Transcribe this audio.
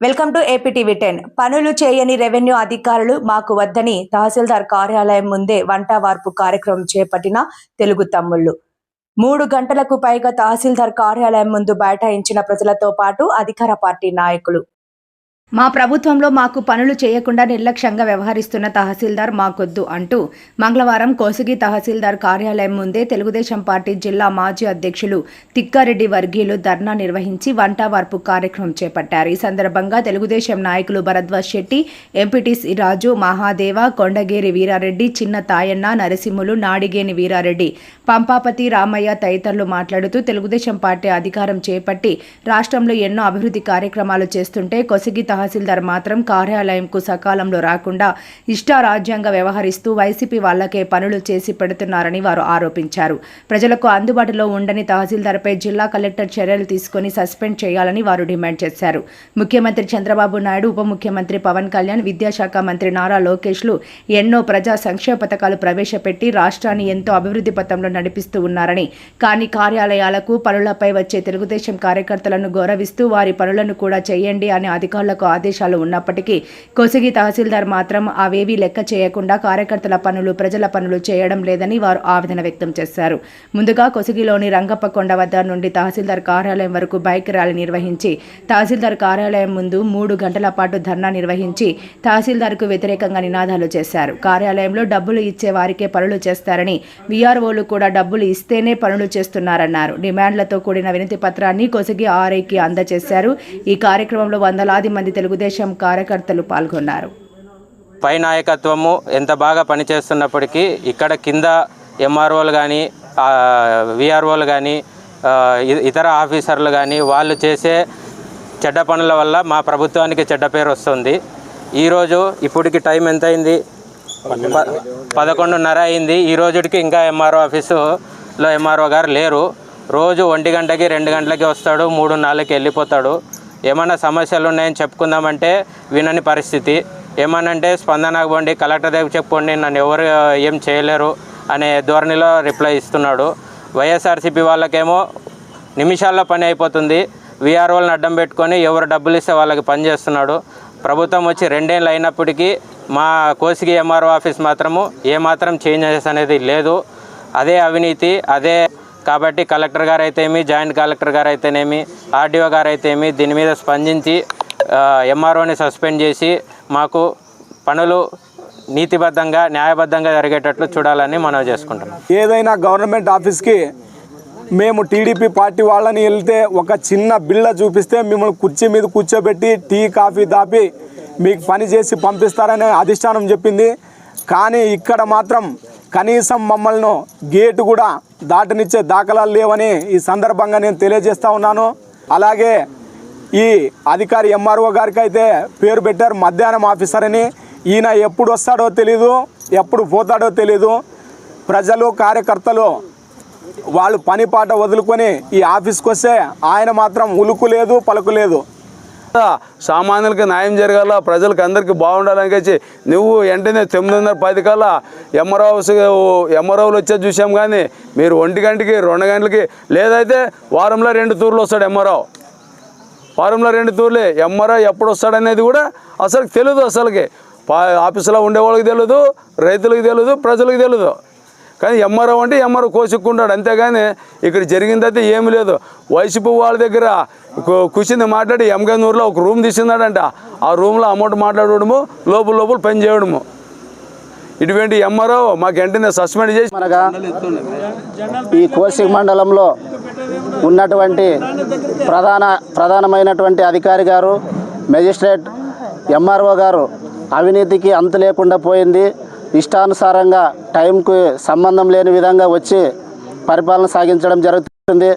Welcome to APTV 10. పనులు చేయని revenue అధికారులు మాకు వద్దని తహసీల్దార్ కార్యాలయం ముందే వంట వార్పు కార్యక్రమం చేపట్టిన తెలుగు తమ్ముళ్లు 3 గంటలకు పైగా తహసీల్దార్ కార్యాలయం ముందు బైఠాయించిన ప్రజలతో పాటు అధికార పార్టీ నాయకులు. మా ప్రభుత్వంలో మాకు పనులు చేయకుండా నిర్లక్ష్యంగా వ్యవహరిస్తున్న తహసీల్దార్ మాకొద్దు అంటూ మంగళవారం కోసిగి తహసీల్దార్ కార్యాలయం ముందే తెలుగుదేశం పార్టీ జిల్లా మాజీ అధ్యక్షులు తిక్కారెడ్డి వర్గీయులు ధర్నా నిర్వహించి వంట వార్పు కార్యక్రమం చేపట్టారు. ఈ సందర్భంగా తెలుగుదేశం నాయకులు భరద్వాజ్ శెట్టి, ఎంపీటీసీ రాజు, మహాదేవ, కొండగేరి వీరారెడ్డి, చిన్న తాయన్న, నరసింహులు, నాడిగేని వీరారెడ్డి, పంపాపతి, రామయ్య తదితరులు మాట్లాడుతూ తెలుగుదేశం పార్టీ అధికారం చేపట్టి రాష్ట్రంలో ఎన్నో అభివృద్ధి కార్యక్రమాలు చేస్తుంటే కోసిగి తహసీల్దార్ మాత్రం కార్యాలయంకు సకాలంలో రాకుండా ఇష్టారాజ్యంగా వ్యవహరిస్తూ వైసీపీ వాళ్లకే పనులు చేసి పెడుతున్నారని వారు ఆరోపించారు. ప్రజలకు అందుబాటులో ఉండని తహసీల్దార్పై జిల్లా కలెక్టర్ చర్యలు తీసుకుని సస్పెండ్ చేయాలని వారు డిమాండ్ చేశారు. ముఖ్యమంత్రి చంద్రబాబు నాయుడు, ఉప ముఖ్యమంత్రి పవన్ కళ్యాణ్, విద్యాశాఖ మంత్రి నారా లోకేష్లు ఎన్నో ప్రజా సంక్షేమ పథకాలు ప్రవేశపెట్టి రాష్ట్రాన్ని ఎంతో అభివృద్ధి పథంలో నడిపిస్తూ ఉన్నారని, కానీ కార్యాలయాలకు పనులపై వచ్చే తెలుగుదేశం కార్యకర్తలను గౌరవిస్తూ వారి పనులను కూడా చేయండి అనే అధికారులకు ఆదేశాలు ఉన్నప్పటికీ కోసిగి తహసీల్దార్ మాత్రం అవేవీ లెక్క చేయకుండా కార్యకర్తల పనులు, ప్రజల పనులు చేయడం లేదని వారు ఆవేదన వ్యక్తం చేశారు. ముందుగా కోసిగిలోని రంగప్పకొండ వద్ద నుండి తహసీల్దార్ కార్యాలయం వరకు బైక్ ర్యాలీ నిర్వహించి తహసీల్దార్ కార్యాలయం ముందు 3 గంటల పాటు ధర్నా నిర్వహించి తహసీల్దార్కు వ్యతిరేకంగా నినాదాలు చేశారు. కార్యాలయంలో డబ్బులు ఇచ్చే వారికే పనులు చేస్తారని, వీఆర్ఓలు కూడా డబ్బులు ఇస్తేనే పనులు చేస్తున్నారన్నారు. డిమాండ్లతో కూడిన వినతి పత్రాన్ని కోసిగి ఆర్ఐకి అందజేశారు. ఈ కార్యక్రమంలో వందలాది మంది తెలుగుదేశం కార్యకర్తలు పాల్గొన్నారు. పై నాయకత్వము ఎంత బాగా పనిచేస్తున్నప్పటికీ ఇక్కడ కింద ఎంఆర్ఓలు కానీ, విఆర్ఓలు కానీ, ఇతర ఆఫీసర్లు కానీ వాళ్ళు చేసే చెడ్డ పనుల వల్ల మా ప్రభుత్వానికి చెడ్డ పేరు వస్తుంది. ఈరోజు ఇప్పటికి టైం ఎంత అయింది? 11:30 అయింది. ఈ రోజుకి ఇంకా ఎంఆర్ఓ ఆఫీసులో ఎంఆర్ఓ గారు లేరు. రోజు 1 గంటకి 2 గంటలకి వస్తాడు, 3-4కి వెళ్ళిపోతాడు. ఏమన్నా సమస్యలు ఉన్నాయని చెప్పుకుందామంటే వినని పరిస్థితి. ఏమనంటే స్పందనకు పోండి, కలెక్టర్ దగ్గర చెప్పుకోండి, నన్ను ఎవరు ఏం చేయలేరు అనే ధోరణిలో రిప్లై ఇస్తున్నాడు. వైఎస్ఆర్సీపీ వాళ్ళకేమో నిమిషాల్లో పని అయిపోతుంది. వీఆర్ఓలను అడ్డం పెట్టుకొని ఎవరు డబ్బులు ఇస్తే వాళ్ళకి పని చేస్తున్నాడు. ప్రభుత్వం వచ్చి 2 ఏళ్ళు అయినప్పటికీ మా కోసిగి ఎంఆర్ఓ ఆఫీస్ మాత్రము ఏమాత్రం చేంజెస్ అనేది లేదు. అదే అవినీతి. అదే కాబట్టి కలెక్టర్ గారు అయితేమి, జాయింట్ కలెక్టర్ గారు అయితేనేమి, ఆర్డీఓ గారు అయితేమి దీని మీద స్పందించి ఎంఆర్ఓని సస్పెండ్ చేసి మాకు పనులు నీతిబద్ధంగా, న్యాయబద్ధంగా జరిగేటట్లు చూడాలని మనవి చేసుకుంటున్నాం. ఏదైనా గవర్నమెంట్ ఆఫీస్కి మేము టీడీపీ పార్టీ వాళ్ళని వెళ్తే ఒక చిన్న బిళ్ళ చూపిస్తే మిమ్మల్ని కుర్చీ మీద కూర్చోబెట్టి టీ, కాఫీ దాపి మీకు పని చేసి పంపిస్తారని అధిష్టానం చెప్పింది. కానీ ఇక్కడ మాత్రం కనీసం మమ్మల్ని గేటు కూడా దాటనిచ్చే దాఖలాలు లేవని ఈ సందర్భంగా నేను తెలియజేస్తూ ఉన్నాను. అలాగే ఈ అధికారి ఎంఆర్ఓ గారికి అయితే పేరు పెట్టారు మధ్యాహ్నం ఆఫీసర్ అని. ఈయన ఎప్పుడు వస్తాడో తెలీదు, ఎప్పుడు పోతాడో తెలీదు. ప్రజలు, కార్యకర్తలు వాళ్ళు పని పాట వదులుకొని ఈ ఆఫీస్కి వస్తే ఆయన మాత్రం ఉలుకు లేదు, పలుకు లేదు. సామాన్యులకి న్యాయం జరగాల, ప్రజలకు అందరికీ బాగుండాలని నువ్వు వెంటనే 9:10 కల్లా ఎంఆర్ఓలు వచ్చేది చూసాం. కానీ మీరు 1 గంటకి 2 గంటలకి, లేదైతే వారంలో 2 తూర్లు వస్తాడు ఎంఆర్ఓ. వారంలో 2 తూర్లే. ఎంఆర్ఓ ఎప్పుడు వస్తాడనేది కూడా అసలు తెలియదు. అసలుకి ఆఫీసులో ఉండేవాళ్ళకి తెలియదు, రైతులకు తెలియదు, ప్రజలకు తెలియదు. కానీ ఎంఆర్ఓ అంటే ఎంఆర్ఓ కోసుకుంటాడు, అంతేగాని ఇక్కడ జరిగిందైతే ఏమి లేదు. వైసీపీ వాళ్ళ దగ్గర కూర్చుని మాట్లాడి ఎంగనూరులో ఒక రూమ్ తీసుకున్నాడంట. ఆ రూమ్లో అమౌంట్ మాట్లాడడము, లోపల పని చేయడము. ఇటువంటి ఎంఆర్ఓ మాకు వెంటనే సస్పెండ్ చేసి మనగా ఈ కోసిగి మండలంలో ఉన్నటువంటి ప్రధానమైనటువంటి అధికారి గారు, మెజిస్ట్రేట్, ఎంఆర్ఓ గారు అవినీతికి అంతు లేకుండా పోయింది. ఇష్టానుసారంగా టైంకు సంబంధం లేని విధంగా వచ్చి పరిపాలన సాగించడం జరుగుతుంది.